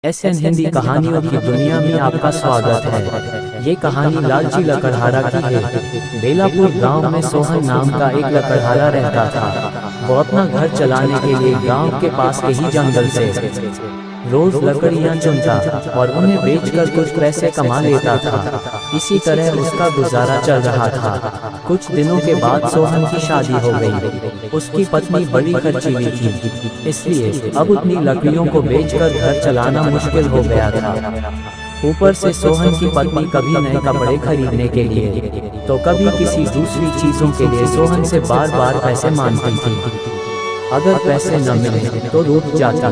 SN Hindi कहानियों की दुनिया में आपका स्वागत है। ये कहानी लालची लकड़हारा की है। बेलापुर गांव में सोहन नाम का एक लकड़हारा रहता था। वो अपना घर चलाने के लिए गांव के पास के ही जंगल से रोज लकड़ियां चुनता और उन्हें बेचकर कुछ पैसे कमा लेता था। इसी तरह उसका गुजारा चल रहा था। कुछ दिनों के बाद सोहन की शादी हो गई। उसकी पत्नी बड़ी खर्चीली थी, इसलिए अब उतनी लकड़ियों को बेचकर घर चलाना मुश्किल हो गया था। ऊपर से सोहन की पत्नी कभी नए कपड़े खरीदने के लिए तो कभी किसी दूसरी चीजों के लिए सोहन से बार बार पैसे मांगती थी। अगर पैसे न मिले तो रूठ जाता।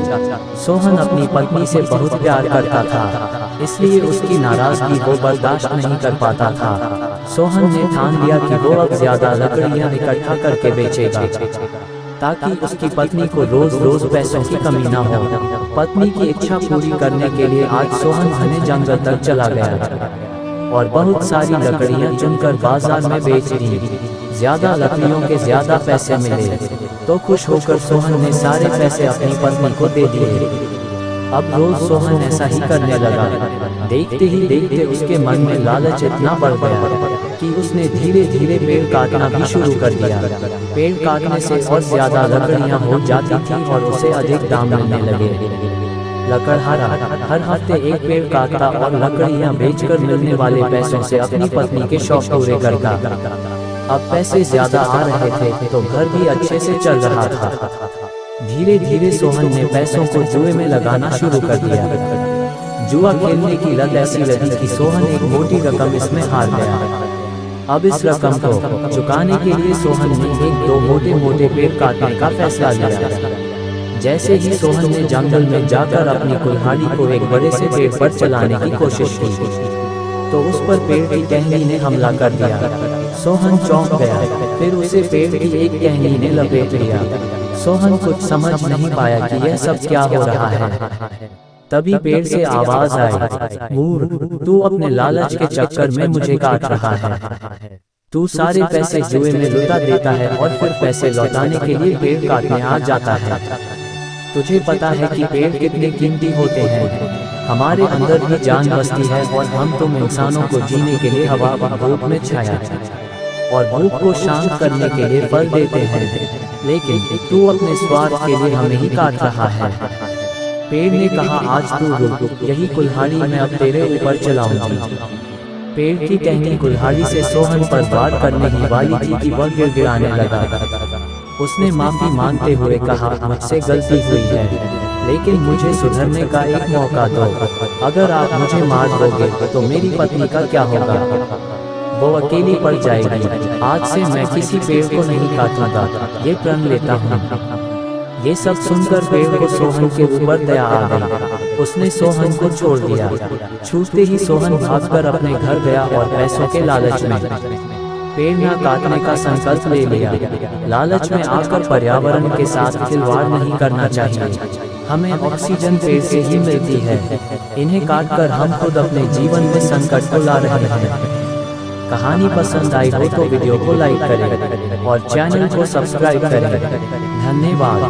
सोहन अपनी पत्नी से बहुत प्यार करता था, इसलिए उसकी नाराजगी वो बर्दाश्त नहीं कर पाता था। सोहन ने ठान लिया कि वो अब ज्यादा लकड़ियां इकट्ठा करके बेचेगा, ताकि उसकी पत्नी को रोज रोज पैसों की कमी न हो। पत्नी की इच्छा पूरी करने के लिए आज सोहन घने जंगल तक चला गया और बहुत सारी लकड़ियां चुनकर बाजार में बेच दी। ज्यादा लकड़ियों के ज्यादा पैसे मिले तो खुश होकर सोहन ने सारे पैसे अपनी पत्नी को दे दिए। अब रोज सोहन ऐसा ही करने लगा। देखते ही देखते उसके मन में लालच इतना बढ़ गया कि उसने धीरे धीरे पेड़ काटना भी शुरू कर दिया। पेड़ काटने से और ज्यादा लकड़ियां हो जाती थी और उसे अधिक दाम मिलने लगे। लकड़हारा हर हफ्ते एक पेड़ काटता और लकड़ियां बेचकर मिलने वाले पैसों से अपनी पत्नी के शौक पूरे करता। अब पैसे ज्यादा आ रहे थे तो घर भी अच्छे से चल रहा था। धीरे धीरे सोहन ने पैसों को जुए में लगाना शुरू कर दिया। जुआ खेलने की लत ऐसी लगी कि सोहन एक मोटी रकम इसमें हार गया। अब इस रकम को चुकाने के लिए सोहन ने एक दो मोटे मोटे पेड़ काटने का फैसला लिया। जैसे ही सोहन ने जंगल में जाकर अपनी कुल्हाड़ी को एक बड़े से पेड़ पर चलाने की कोशिश की तो उस पर पेड़ की टहनी ने हमला कर दिया। सोहन चौंक गया, फिर उसे पेड़ की एक टहनी ने लपेट लिया। सोहन कुछ समझ नहीं पाया कि यह सब क्या हो रहा है। तभी पेड़ से आवाज आई, मूर्ख, तू अपने लालच के चक्कर में मुझे काट रहा है। तू सारे पैसे जुए में लुटा देता है और फिर पैसे लौटाने के लिए पेड़ काटने आ जाता है। तुझे पता है कि पेड़ कितने कीमती होते हैं। हमारे अंदर भी जान बसती है और हम तुम इंसानों को जीने के लिए हवा व धूप में छाया और भूख को शांत करने के लिए फल देते हैं, लेकिन तू अपने स्वार्थ के लिए हमें ही काट रहा है। पेड़ ने कहा, आज तू रुक, यही कुल्हाड़ी मैं अब तेरे ऊपर चलाऊंगी। पेड़ की टहनी कुल्हाड़ी से सोहन पर वार करने ही वाली थी कि वह गिड़गिड़ाने लगा। उसने माफी मांगते हुए कहा, मुझसे गलती हुई है, लेकिन मुझे सुधरने का एक मौका दो। अगर आप मुझे मार दोगे तो मेरी पत्नी का क्या होगा? वो अकेली पड़ जाएगी। आज से मैं किसी पेड़ को नहीं काटूंगा, ये प्रण लेता हूँ। ये सब सुनकर पेड़ को सोहन के ऊपर दया आ गई। उसने सोहन को छोड़ दिया। छूटते ही सोहन भागकर अपने घर गया और पैसों के लालच में पेड़ न काटने का संकल्प ले लिया। लालच में आकर पर्यावरण के साथ खिलवाड़ नहीं करना चाहिए। हमें ऑक्सीजन पेड़ से ही मिलती है, इन्हें काटकर हम खुद अपने जीवन में संकट को ला रहे हैं। कहानी पसंद आई हो तो वीडियो को लाइक करें और चैनल को सब्सक्राइब करें। धन्यवाद।